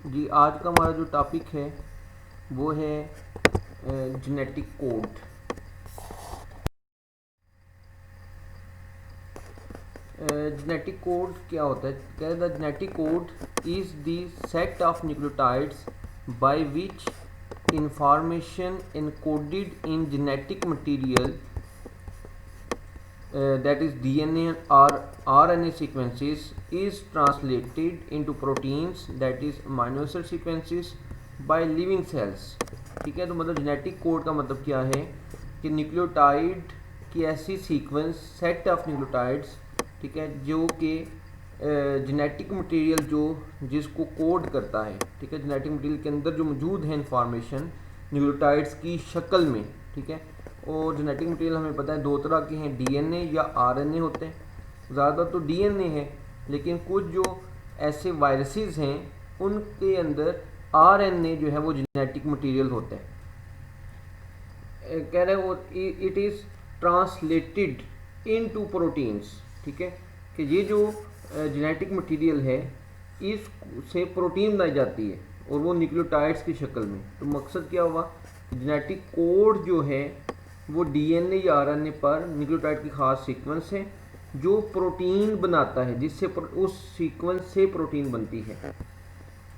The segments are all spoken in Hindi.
जी आज का हमारा जो टॉपिक है वो है जेनेटिक कोड। जेनेटिक कोड क्या होता है? कहते हैं genetic code is the set of nucleotides by which information encoded in genetic material that is DNA or RNA sequences is translated into proteins that is amino acid sequences by living cells। ठीक है, तो मतलब जेनेटिक कोड का मतलब क्या है कि न्यूक्लियोटाइड की ऐसी सीक्वेंस, सेट ऑफ न्यूक्लियोटाइड्स, ठीक है, जो कि जेनेटिक मटेरियल जो जिसको कोड करता है, ठीक है, जेनेटिक मटेरियल के अंदर जो मौजूद है इंफॉर्मेशन न्यूक्लियोटाइड्स की शक्ल में, ठीक है। और जेनेटिक मटेरियल हमें पता है दो तरह के हैं, डीएनए या आरएनए होते हैं। ज़्यादातर तो डीएनए है, लेकिन कुछ जो ऐसे वायरसेस हैं उनके अंदर आरएनए जो है वो जेनेटिक मटेरियल होता है। कह रहे वो it is translated into proteins, ठीक है, कि ये जो जेनेटिक मटेरियल है इससे प्रोटीन बनाई जाती है और वो न्यूक्लियोटाइड्स की शक्ल में। तो मकसद क्या हुआ, जेनेटिक कोड जो है वो डीएनए या आरएनए पर न्यूक्लियोटाइड की खास सीक्वेंस है जो प्रोटीन बनाता है, जिससे उस सीक्वेंस से प्रोटीन बनती है।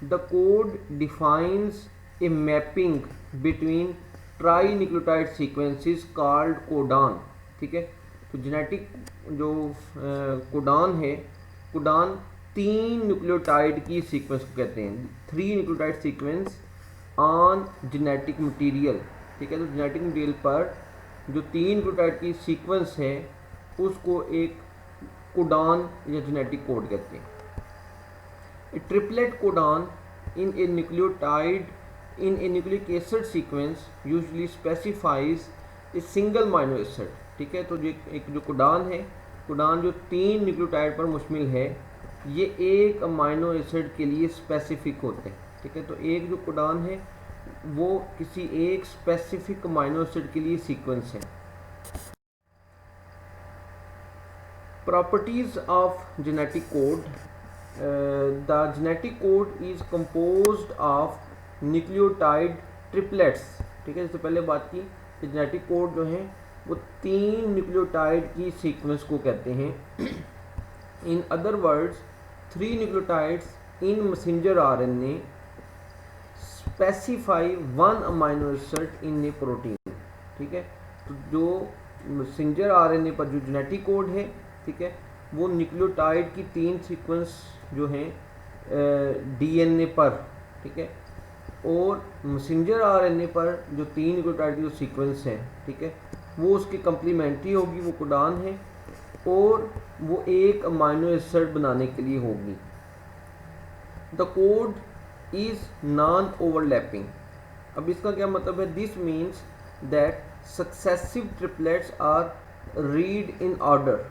The code defines a mapping between tri nucleotide sequences called codon, ठीक है। तो जेनेटिक जो कोडान है, कोडान 3 न्यूक्लियोटाइड की सीक्वेंस को कहते हैं, 3 nucleotide sequence on genetic material, ठीक है। तो जेनेटिक मटेरियल पर जो 3 न्यूक्लियोटाइड की सीक्वेंस है उसको एक कोडान या जेनेटिक कोड कहते हैं। A triplet codon in a nucleotide in a nucleic acid sequence usually specifies a single amino acid, ठीक है। तो ये एक जो कोडान है, कोडान जो 3 न्यूक्लियोटाइड पर मुश्तमिल है, ये एक अमाइनो एसिड के लिए स्पेसिफिक होते हैं, ठीक है। तो एक जो कोडान है वो किसी एक स्पेसिफिक अमाइनो एसिड के लिए सीक्वेंस है। Properties of genetic code. The genetic code is composed of nucleotide triplets, ठीक है। जैसे पहले बात की कि जेनेटिक कोड जो है वो 3 न्यूक्लियोटाइड की सीक्वेंस को कहते हैं। In other words 3 nucleotides in messenger RNA specify 1 amino acid in A protein, ठीक है। तो जो मैसेंजर आरएनए पर जो जेनेटिक कोड है, ठीक है, वो न्यूक्लियोटाइड की 3 सीक्वेंस जो हैं डीएनए पर, ठीक है, और मैसेंजर आरएनए पर जो 3 न्यूक्लियोटाइड की जो सीक्वेंस है, ठीक है, वो उसकी कंप्लीमेंट्री होगी, वो कोडान है, और वो एक अमाइनो एसिड बनाने के लिए होगी। The code is non overlapping. अब इसका क्या मतलब है? This means that successive triplets are read in order,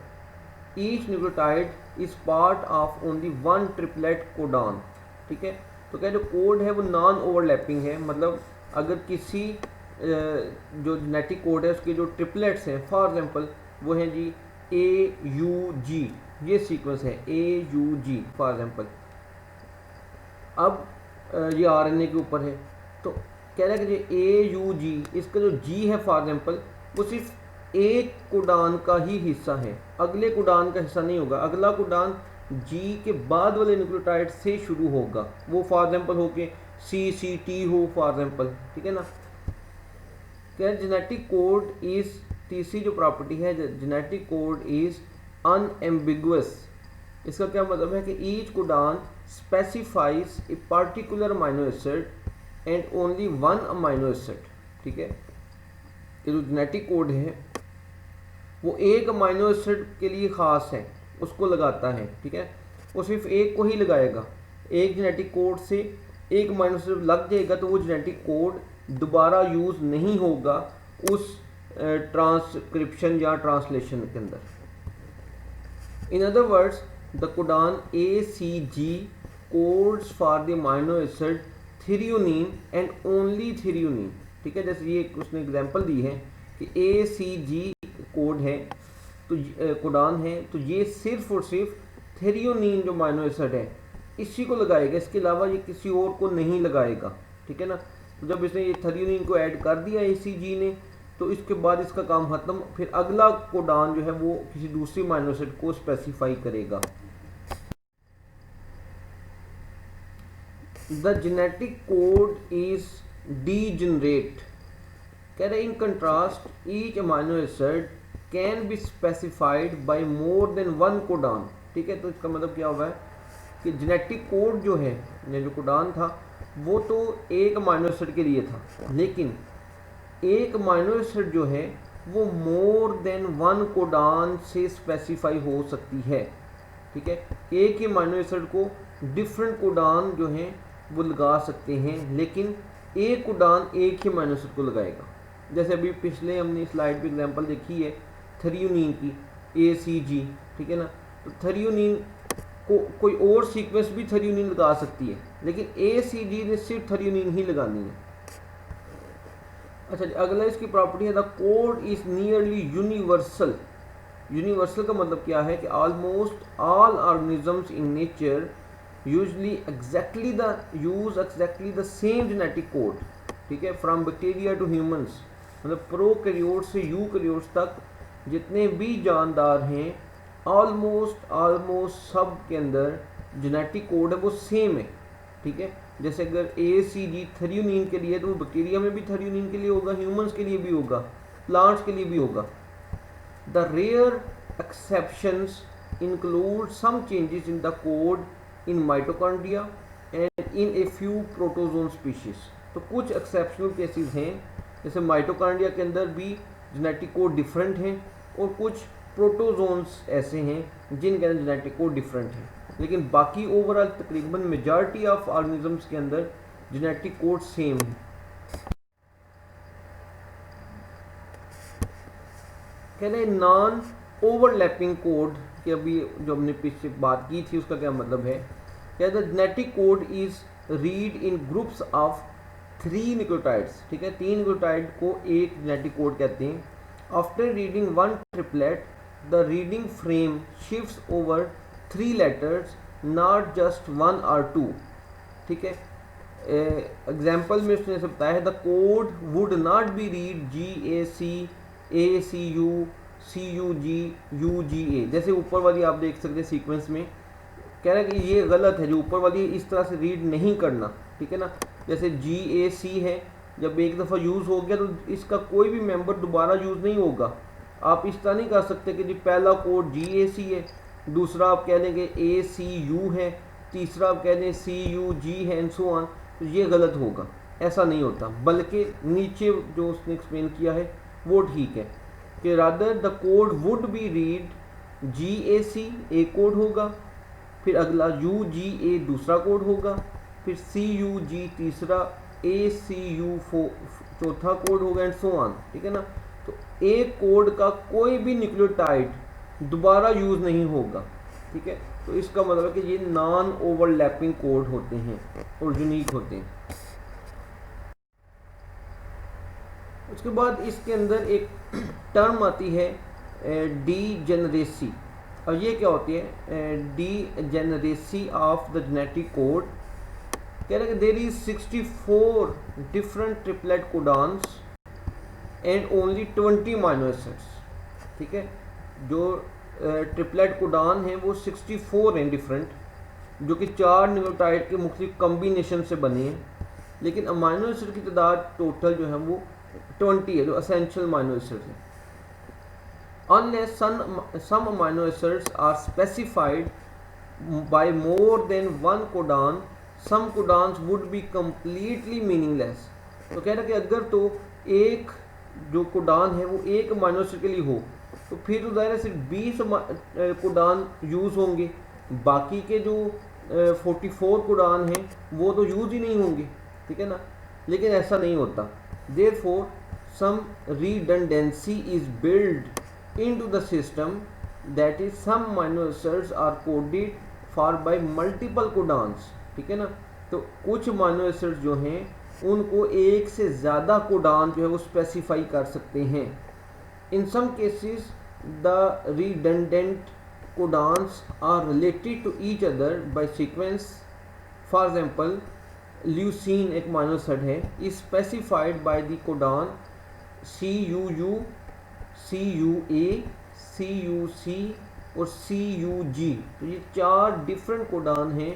each nucleotide is part of only 1 triplet codon, ठीक है। तो क्या जो कोड है वो नॉन ओवरलैपिंग है, मतलब अगर किसी जो जेनेटिक कोड है उसके जो ट्रिपलेट्स हैं, फॉर एग्जांपल वो हैं जी AUG, ये सीक्वेंस है AUG फॉर एग्जांपल। अब ये आरएनए के ऊपर है, तो कह रहा है कि जो AUG, इसका जो G है फॉर एग्जांपल, वो सिर्फ एक कोडान का ही हिस्सा है, अगले कोडान का हिस्सा नहीं होगा। अगला कोडान G के बाद वाले न्यूक्लियोटाइड से शुरू होगा, वो फॉर एग्जांपल हो के CCT हो फॉर एग्जांपल, ठीक है ना। क्या जेनेटिक कोड इज, तीसरी जो प्रॉपर्टी है, जेनेटिक कोड इज अनएम्बिगुअस। इसका क्या मतलब है कि each codon specifies a particular amino acid and only 1 amino acid, ठीक है। ये जो जेनेटिक कोड है वो एक अमाइनो एसिड के लिए ख़ास है, उसको लगाता है, ठीक है, वो सिर्फ एक को ही लगाएगा। एक जेनेटिक कोड से एक अमाइनो एसिड लग जाएगा तो वो जेनेटिक कोड दोबारा यूज़ नहीं होगा उस ट्रांसक्रिप्शन या ट्रांसलेशन के अंदर। In other words the codon ACG codes for the amino acid threonine and only threonine, ठीक है। जैसे ये उसने एग्जांपल दी है कि ACG कोड है, तो कोडान है, तो ये सिर्फ और सिर्फ थ्रियोनिन जो अमाइनो एसिड है इसी को लगाएगा, इसके अलावा ये किसी और को नहीं लगाएगा, ठीक है ना। तो जब इसने ये थ्रेओनीन को ऐड कर दिया ACG ने, तो इसके बाद इसका काम खत्म। फिर अगला कोडान जो है वो किसी दूसरी अमाइनो एसिड को स्पेसिफाई करेगा। The genetic code is degenerate, कह रहे in contrast each amino acid can be specified by more than one codon, ठीक है। तो इसका मतलब क्या हुआ है कि जेनेटिक कोड जो है, जो कोडान था वो तो एक अमाइनो एसिड के लिए था, लेकिन एक अमाइनो एसिड जो है वो मोर देन वन कोडान से स्पेसिफाई हो सकती है, ठीक है। एक ही अमाइनो एसिड को डिफरेंट कोडान जो हैं वो लगा सकते हैं, लेकिन एक कोडान एक ही अमाइनो एसिड को लगाएगा। जैसे अभी पिछले हमने स्लाइड पे एग्जांपल देखी है थ्रेओनीन की, ACG, ठीक है ना। तो थ्रेओनीन को कोई और सीक्वेंस भी थ्रेओनीन लगा सकती है, लेकिन ACG ने सिर्फ थ्रेओनीन ही लगानी है। अच्छा, अगला इसकी प्रॉपर्टी है the code is nearly universal. Universal का मतलब क्या है कि almost all organisms in nature usually exactly the same genetic code, ठीक है, फ्रॉम बैक्टीरिया टू ह्यूमंस। मतलब प्रोकैरियोट्स से यूकैरियोट्स तक जितने भी जानदार हैं ऑलमोस्ट सब के अंदर जेनेटिक कोड है वो सेम है, ठीक है। जैसे अगर ACG थ्रेओनीन के लिए, तो वो बैक्टीरिया में भी थ्रेओनीन के लिए होगा, ह्यूमंस के लिए भी होगा, प्लांट्स के लिए भी होगा। The rare exceptions include some changes in the code in mitochondria and in a few protozoan species. तो कुछ एक्सेप्शनल केसेस हैं, जैसे माइटोकॉन्ड्रिया के अंदर भी जेनेटिक कोड डिफरेंट हैं, और कुछ प्रोटोजोन्स ऐसे हैं जिनके अंदर जेनेटिक कोड डिफरेंट है, लेकिन बाकी ओवरऑल तकरीबन मेजॉरिटी ऑफ ऑर्गेनिजम्स के अंदर जेनेटिक कोड सेम है। कह रहे नॉन ओवरलैपिंग कोड कि अभी जो हमने पीछे बात की थी उसका क्या मतलब है। क्या the genetic code is read in groups of 3 nucleotides, ठीक है, 3 न्यूक्लियोटाइड को एक जेनेटिक कोड कहते हैं। After reading one triplet the reading frame shifts over 3 letters, not just 1 or 2, ठीक है। एग्जाम्पल में उसने से बताया है the code would not be read GAC ACU CUG UGA, जैसे ऊपर वाली आप देख सकते हैं सीक्वेंस में कह रहा है कि ये गलत है, जो ऊपर वाली इस तरह से रीड नहीं करना, ठीक है ना। जैसे GAC है, जब एक दफ़ा यूज़ हो गया तो इसका कोई भी मेंबर दोबारा यूज़ नहीं होगा। आप इस तरह नहीं कर सकते कि जी पहला कोड GAC है, दूसरा आप कह लेंगे ACU है, तीसरा आप कह लें CUG है एंड सो ऑन, तो ये गलत होगा, ऐसा नहीं होता। बल्कि नीचे जो उसने एक्सप्लेन किया है वो ठीक है कि rather the code would be read GAC एक कोड होगा, फिर अगला UGA दूसरा कोड होगा, फिर CUG तीसरा, ACU चौथा कोड होगा एंड सो ऑन, ठीक है ना। तो एक कोड का कोई भी न्यूक्लियोटाइड दोबारा यूज़ नहीं होगा, ठीक है। तो इसका मतलब है कि ये नॉन ओवरलैपिंग कोड होते हैं और यूनिक होते हैं। उसके बाद इसके अंदर एक टर्म आती है डीजेनरेसी। और ये क्या होती है degeneracy of the genetic code. कह रहे हैं कि there is 64 different triplet codons and only 20 amino acids, ठीक है। जो ट्रिपलेट कोडान हैं वो 64 हैं डिफरेंट, जो कि 4 न्यूक्लियोटाइड के मुख्तलिफ कम्बिनेशन से बने हैं, लेकिन अमाइनो एसिड की तादाद टोटल जो है वो 20 है, जो असेंशियल अमाइनो एसिड है। Unless some amino acids are specified by more than one codon, some codons would be completely meaningless. तो कह रहा है कि अगर तो एक जो कोडान है वो एक अमाइनो एसिड के लिए हो तो फिर तो दायरा सिर्फ 20 कोडान यूज़ होंगे, बाकी के जो 44 कोडान हैं वो तो यूज़ ही नहीं होंगे, ठीक है ना। लेकिन ऐसा नहीं होता। Therefore some redundancy is build into the system, that is some amino acids are coded for by multiple codons, ठीक है ना। तो कुछ अमाइनो एसिड्स जो हैं उनको एक से ज़्यादा कोडान जो है वो स्पेसिफाई कर सकते हैं। In some cases, the redundant codons are related to each other by sequence. For example, leucine एक माइनर सेट है, is specified by the codon CUU, CUA, CUC और CUG। तो ये 4 डिफरेंट कोडान हैं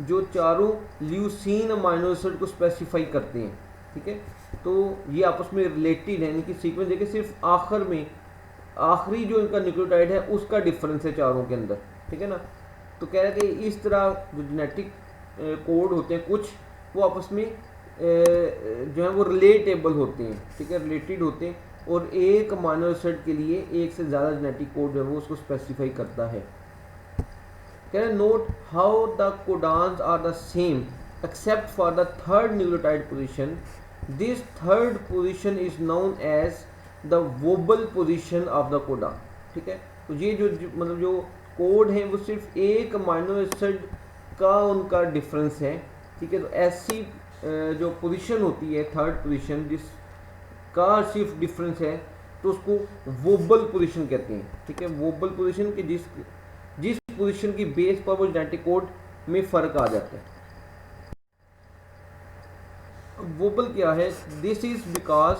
जो चारों ल्यूसीन अमाइनो एसिड को स्पेसिफाई करते हैं। ठीक है, तो ये आपस में रिलेटेड है, यानी कि सीक्वेंस देखिए सिर्फ आखिर में आखिरी जो इनका न्यूक्लियोटाइड है उसका डिफरेंस है चारों के अंदर। ठीक है ना, तो कह रहे हैं कि इस तरह जो जेनेटिक कोड होते हैं कुछ वो आपस में जो है वो रिलेटेबल होते हैं। ठीक है, रिलेटेड होते हैं और एक अमाइनो एसिड के लिए एक से ज़्यादा जेनेटिक कोड जो है वो उसको स्पेसिफाई करता है। कह रहे note how the codons are the same except for the third nucleotide position. This third position is known as the wobble position of the codon. ठीक है, तो ये जो मतलब जो कोड है वो सिर्फ एक अमाइनो एसिड का उनका डिफरेंस है। ठीक है, तो ऐसी जो पोजीशन होती है थर्ड पोजीशन जिस का सिर्फ डिफरेंस है तो उसको वोबल पोजीशन कहते हैं। ठीक है, वोबल पोजीशन के जिस पोजीशन की बेस पर वो जेनेटिक कोड में फ़र्क आ जाता है। वोबल क्या है? This is because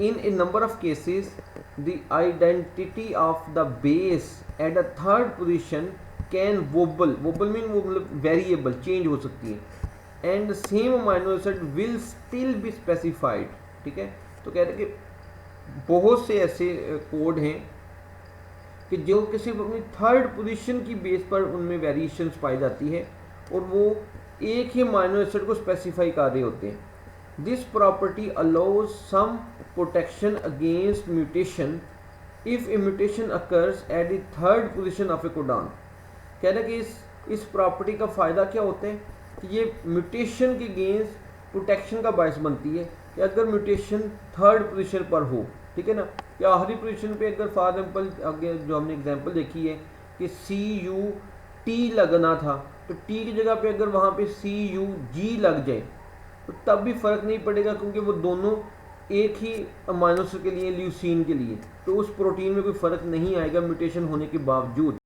in A number of cases the identity of the base at a third position can wobble mean वो मतलब वेरिएबल चेंज हो सकती है and same amino acid will still be specified. ठीक है, तो कह रहे हैं कि बहुत से ऐसे कोड हैं कि जो किसी अपनी थर्ड पोजीशन की बेस पर उनमें वेरिएशंस पाई जाती है और वो एक ही अमाइनो एसिड को स्पेसिफाई कर रहे होते हैं। This property allows some protection against mutation if a mutation occurs at the third position of a codon. कह रहे हैं कि इस प्रॉपर्टी का फ़ायदा क्या होता है कि ये म्यूटेशन के अगेंस्ट प्रोटेक्शन का बायस बनती है कि अगर म्यूटेशन थर्ड पोजीशन पर हो। ठीक है ना, कि आखिरी पोजीशन पे अगर फॉर एग्जाम्पल आगे जो हमने एग्जांपल देखी है कि CUT लगना था तो T की जगह पे अगर वहाँ पे CUG लग जाए तो तब भी फ़र्क नहीं पड़ेगा क्योंकि वो दोनों एक ही अमाइनो एसिड के लिए ल्यूसीन के लिए, तो उस प्रोटीन में कोई फ़र्क नहीं आएगा म्यूटेशन होने के बावजूद।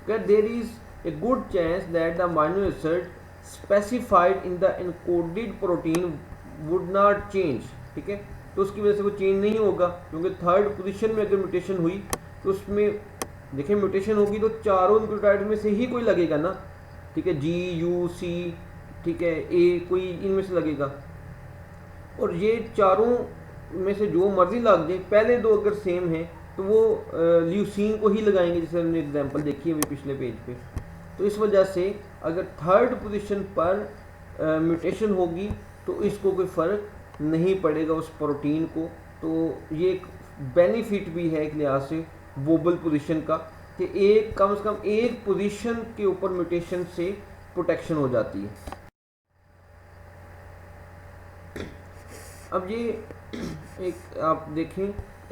There is a good chance that the amino acid specified in the encoded protein would not change. ठीक है, तो उसकी वजह से वो चेंज नहीं होगा क्योंकि थर्ड पोजीशन में अगर म्यूटेशन हुई तो उसमें देखिए म्यूटेशन होगी तो चारों न्यूक्लियोटाइड में से ही कोई लगेगा ना। ठीक है, GUC, ठीक है, A कोई इनमें से लगेगा और ये चारों में से जो मर्जी लग जाए, पहले दो अगर सेम है तो वो ल्यूसीन को ही लगाएंगे जैसे हमने एग्जांपल देखी है अभी पिछले पेज पे। तो इस वजह से अगर थर्ड पोजीशन पर म्यूटेशन होगी तो इसको कोई फ़र्क नहीं पड़ेगा उस प्रोटीन को। तो ये एक बेनिफिट भी है एक लिहाज से वोबल पोजीशन का कि एक कम से कम एक पोजीशन के ऊपर म्यूटेशन से प्रोटेक्शन हो जाती है। अब ये एक आप देखें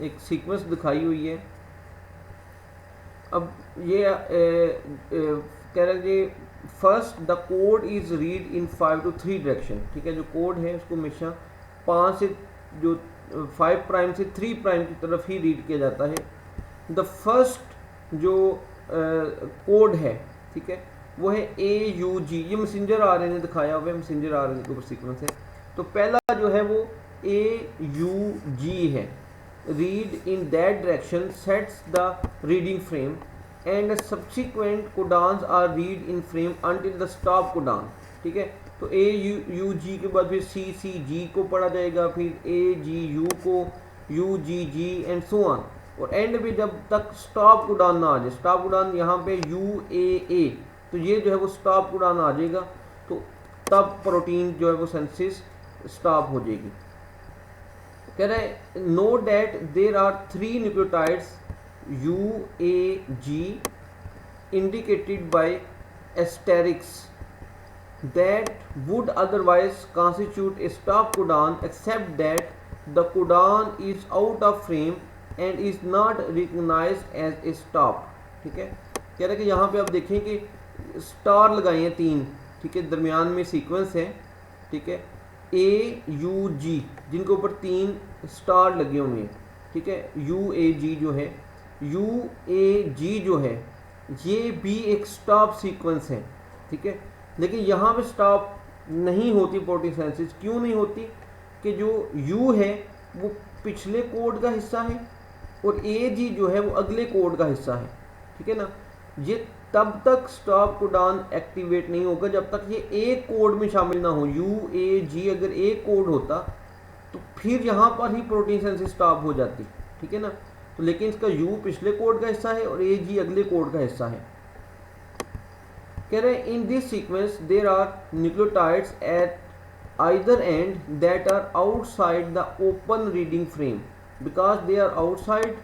एक सीक्वेंस दिखाई हुई है। अब ये कह रहे हैं first the code is read in 5 to 3 direction. ठीक है, जो कोड है उसको हमेशा 5 प्राइम से 3 प्राइम की तरफ ही रीड किया जाता है। द फर्स्ट जो कोड है, ठीक है, वो है AUG। ये मैसेंजर RNA ने दिखाया हुआ है, मैसेंजर RNA के ऊपर सीक्वेंस है। तो पहला जो है वो AUG है, read in that direction sets the reading frame and subsequent codons are read in frame until the stop codon. ठीक है, तो AUG के बाद फिर CCG को पढ़ा जाएगा, फिर AGU को, UGG एंड सो ऑन, और एंड में जब तक स्टॉप कोडान ना आ जाए। स्टॉप कोडान यहाँ पे UAA, तो ये जो है वो स्टॉप कोडान आ जाएगा तो तब प्रोटीन जो है वो सिंथेसिस स्टॉप हो जाएगी। कह रहे know that there are 3 nucleotides UAG indicated by asterisks that would otherwise constitute a stop codon except that the codon is out of frame and is not recognized as a stop। ठीक है, कह रहे कि यहाँ पे आप देखें कि स्टार लगाए हैं 3, ठीक है, दरमियान में सीक्वेंस है, ठीक है, AUG जिनके ऊपर 3 स्टार लगे हुए हैं। ठीक है, UAG जो है, UAG जो है ये भी एक स्टॉप सीक्वेंस है, ठीक है। लेकिन यहाँ पे स्टॉप नहीं होती प्रोटीन सिंथेसिस, क्यों नहीं होती? कि जो यू है वो पिछले कोड का हिस्सा है और ए जी जो है वो अगले कोड का हिस्सा है, ठीक है ना। ये तब तक स्टॉप कोडान एक्टिवेट नहीं होगा जब तक ये एक कोड में शामिल ना हो। यू ए जी अगर एक कोड होता तो फिर यहाँ पर ही प्रोटीन सिंथेसिस स्टॉप हो जाती, ठीक है ना। तो लेकिन इसका यू पिछले कोड का हिस्सा है और ए जी अगले कोड का हिस्सा है। कह रहे हैं in this sequence there are nucleotides at either end that are outside the open reading frame. Because they are outside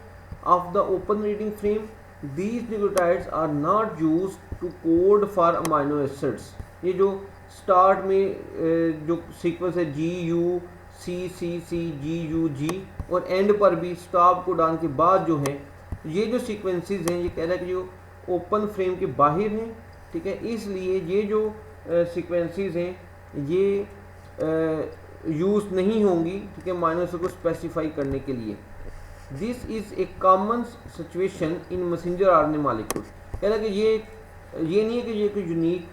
of the open reading frame, these nucleotides are not used to code for amino acids. ये जो स्टार्ट में जो सीक्वेंस है जी you see C C ji you जी और एंड पर भी स्टॉप कोडान के बाद जो है ये जो सीक्वेंसेस हैं, ये कह रहा है कि जो ओपन फ्रेम के बाहर हैं, ठीक है। इसलिए ये जो सीक्वेंसेस हैं ये यूज नहीं होंगी, ठीक है, माइनस को स्पेसिफाई करने के लिए। This is a common situation in messenger RNA molecule. कह रहा है कि ये नहीं है कि ये कोई यूनिक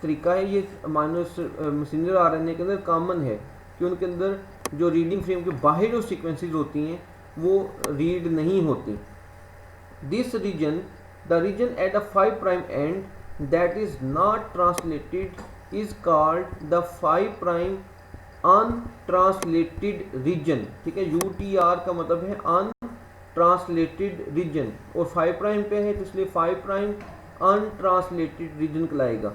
तरीका है, ये माइनस मैसेंजर आरएनए के अंदर कॉमन है कि उनके अंदर जो रीडिंग फ्रेम के बाहर जो सीक्वेंसेस होती हैं वो रीड नहीं होती। This region, the region at a 5 prime end that is not translated is called the 5 prime untranslated region, ठीक है। UTR का मतलब है untranslated region और 5 प्राइम पे है तो इसलिए 5 प्राइम untranslated region कहलाएगा।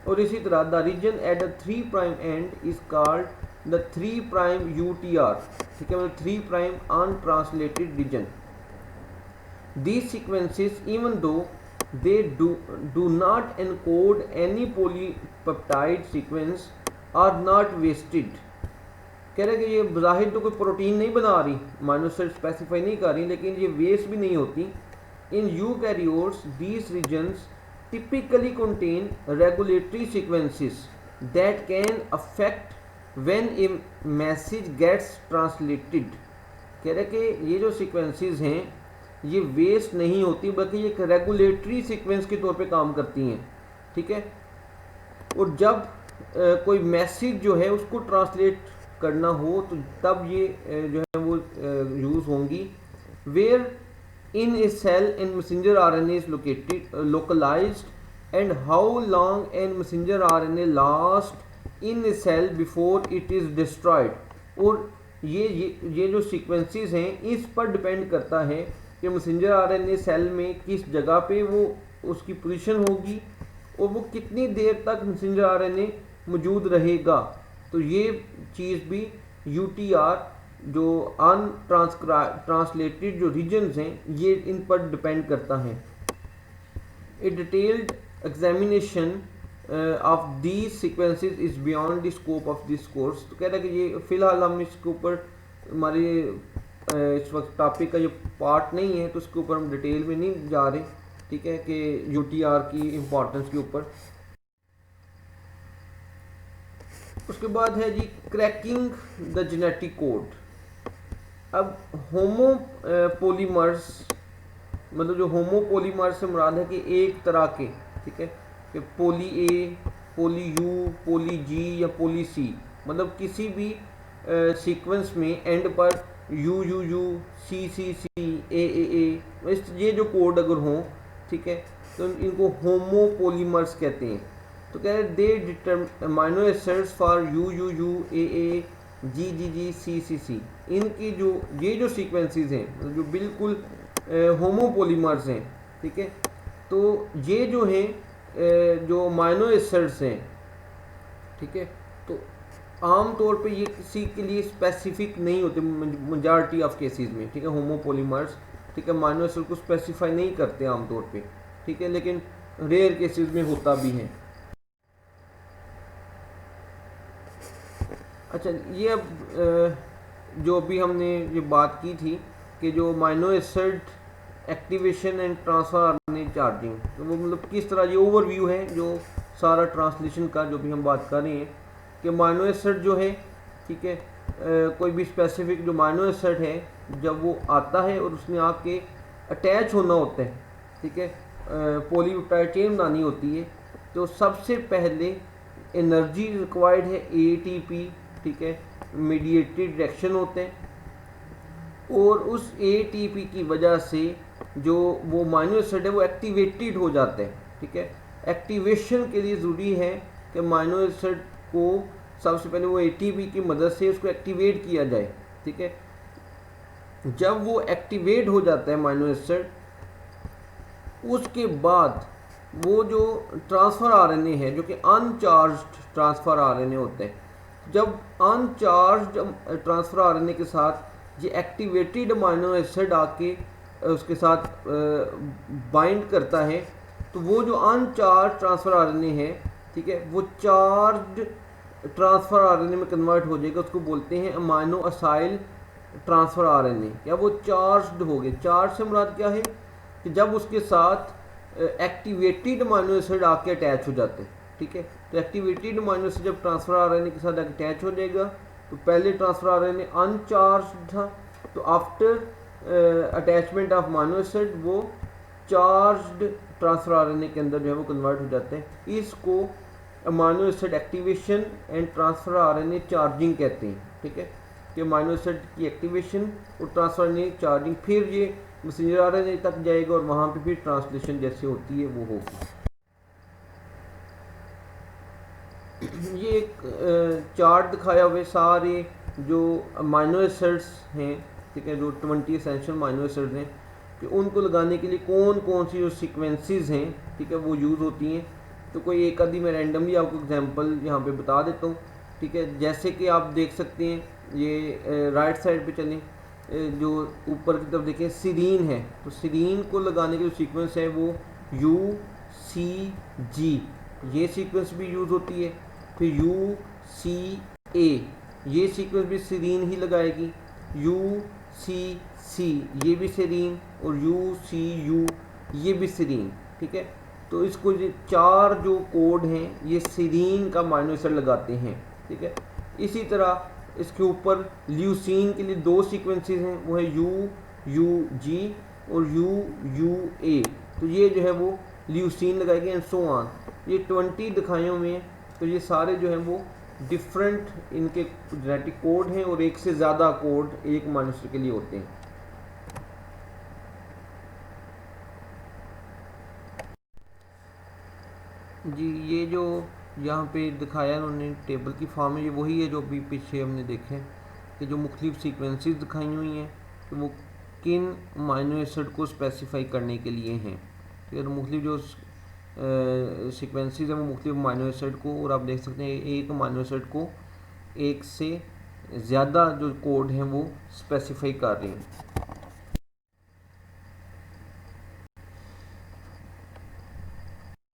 और इसी तरह the region at the 3 prime end is called the 3 prime UTR, ठीक है, मतलब 3 prime untranslated region। These sequences, even though they do not encode any polypeptide sequence, are not wasted। कह रहे कि ये ज़ाहिर तो कोई प्रोटीन नहीं बना रही, माइनोसाइट स्पेसिफाई नहीं कर रही, लेकिन ये वेस्ट भी नहीं होती। In eukaryotes these regions typically contain regulatory sequences that can affect when a message gets translated। कह रहे कि ये जो सीक्वेंसेस हैं ये वेस्ट नहीं होती बल्कि ये एक रेगुलेटरी सीक्वेंस के तौर पे काम करती हैं, ठीक है। और जब कोई मैसेज जो है उसको ट्रांसलेट करना हो तो तब ये जो है वो यूज़ होंगी। Where in a cell and messenger RNA is located localized and how long and messenger RNA last in a cell before it is destroyed. और ये जो सीक्वेंसेस हैं इस पर डिपेंड करता है कि मैसेंजर आरएनए सेल में किस जगह पे वो उसकी पोजीशन होगी और वो कितनी देर तक मैसेंजर आरएनए मौजूद रहेगा। तो ये चीज़ भी यूटीआर जो ट्रांसलेटेड जो रीजन्स हैं ये इन पर डिपेंड करता है। ए detailed examination of these sequences is beyond the scope of this course. तो कह रहा है कि ये फ़िलहाल हम इसके ऊपर हमारे इस वक्त टॉपिक का जो पार्ट नहीं है तो उसके ऊपर हम डिटेल में नहीं जा रहे, ठीक है, कि यूटीआर की इम्पोर्टेंस के ऊपर। उसके बाद है जी क्रैकिंग द जेनेटिक कोड। अब होमोपोलीमर्स मतलब जो होमोपोलीमर्स से मुराद है कि एक तरह के, ठीक है, कि पोली ए, पोली यू, पोली जी या पोली सी, मतलब किसी भी सीक्वेंस में एंड पर you U you see C सी ए इस ये जो कोड अगर हों, ठीक है, तो इनको होमोपोलीमर्स कहते हैं। तो कह रहे they determine amino acids for U U U A G G G C C C. इनकी जो ये जो सीक्वेंसेस हैं जो बिल्कुल होमोपोलीमर्स हैं, ठीक है, तो ये जो हैं जो अमीनो एसिड्स हैं, ठीक है, तो आम तौर पे ये किसी के लिए स्पेसिफिक नहीं होते मेजॉरिटी ऑफ केसेस में, ठीक है। होमोपोलीमर्स, ठीक है, अमीनो एसिड को स्पेसिफाई नहीं करते आम तौर पे, ठीक है, लेकिन रेयर केसेस में होता भी है। अच्छा, ये अब जो अभी हमने ये बात की थी कि जो amino acid activation and transfer RNA charging, तो वो मतलब किस तरह, ये ओवरव्यू है जो सारा ट्रांसलेशन का जो भी हम बात कर रहे हैं कि अमीनो एसिड जो है, ठीक है, कोई भी स्पेसिफिक जो अमीनो एसिड है जब वो आता है और उसने आके अटैच होना होता है, ठीक है, पॉलीपेप्टाइड चेन बनानी होती है तो सबसे पहले एनर्जी रिक्वायर्ड है ATP, ठीक है, मीडिएटेड रिएक्शन होते हैं और उस ATP की वजह से जो वो अमीनो एसिड है वो एक्टिवेटेड हो जाते हैं, ठीक है। एक्टिवेशन के लिए ज़रूरी है कि अमीनो एसिड को सबसे पहले वो ATP की मदद से उसको एक्टिवेट किया जाए, ठीक है। जब वो एक्टिवेट हो जाता है अमीनो एसिड, उसके बाद वो जो ट्रांसफ़र RNA है जो कि अनचार्ज्ड ट्रांसफ़र RNA होते हैं, जब अनचार्ज्ड ट्रांसफ़र RNA के साथ ये एक्टिवेटेड अमीनो एसिड आके उसके साथ बाइंड करता है तो वो जो अनचार्ज ट्रांसफ़र RNA है, ठीक है, वो चार्ज्ड ट्रांसफ़र RNA में कन्वर्ट हो जाएगा। उसको बोलते हैं अमीनो असाइल ट्रांसफ़र RNA। क्या वो चार्ज्ड हो गए? चार्ज से मुराद क्या है कि जब उसके साथ एक्टिवेटेड अमीनो एसिड आके अटैच हो जाते हैं, ठीक है। तो एक्टिवेटेड अमीनो एसिड जब ट्रांसफ़र RNA के साथ अटैच हो जाएगा तो पहले ट्रांसफ़र RNA अनचार्ज्ड था, तो after attachment of amino acid वो चार्ज्ड ट्रांसफ़र RNA के अंदर जो है वो कन्वर्ट हो जाते हैं। इसको amino acid activation and transfer RNA charging कहते हैं, ठीक है, कि अमीनो एसिड की एक्टिवेशन और ट्रांसफ़र RNA चार्जिंग, फिर ये मैसेंजर RNA तक जाएगा और वहाँ पे फिर ट्रांसलेशन जैसे होती है वो होगी। ये एक चार्ट दिखाया हुआ है सारे जो अमीनो एसिड्स हैं, ठीक है, जो 20 एसेंशियल अमीनो एसिड्स हैं कि उनको लगाने के लिए कौन कौन सी जो सीक्वेंसेस हैं, ठीक है, वो यूज़ होती हैं। तो कोई एक आधी मैं रैंडमली आपको एग्जांपल यहाँ पे बता देता हूँ, ठीक है। जैसे कि आप देख सकते हैं, ये राइट साइड पे चलें, जो ऊपर की तरफ देखें सीरीन है, तो सीरीन को लगाने के जो सीक्वेंस है वो UCG, ये सीक्वेंस भी यूज़ होती है। फिर UCA, ये सीक्वेंस भी सीरीन ही लगाएगी। UCC, ये भी सीरीन, और UCU, ये भी सीरीन, ठीक है। तो इसको ये चार जो कोड हैं ये सीरीन का अमीनो एसिड लगाते हैं, ठीक है। इसी तरह इसके ऊपर ल्यूसीन के लिए दो सीक्वेंसेस हैं, वो है UUG और UUA, तो ये जो है वो ल्यूसीन लगाएगी एंड सो ऑन। ये 20 दिखाए हुए हैं, तो ये सारे जो हैं वो डिफरेंट इनके जेनेटिक कोड हैं और एक से ज़्यादा कोड एक अमीनो एसिड के लिए होते हैं। जी, ये जो यहाँ पे दिखाया उन्होंने टेबल की फॉर्म में, ये वही है जो अभी पीछे हमने देखे कि जो मुख्तलिफ सीक्वेंसेस दिखाई हुई हैं कि वो किन अमीनो एसिड को स्पेसिफाई करने के लिए हैं, ठीक है। तो मुख्तलिफ जो सीक्वेंसेस हैं वो मुख्तलिफ अमीनो एसिड को, और आप देख सकते हैं एक अमीनो एसिड को एक से ज़्यादा जो कोड हैं वो स्पेसिफाई कर रही हैं।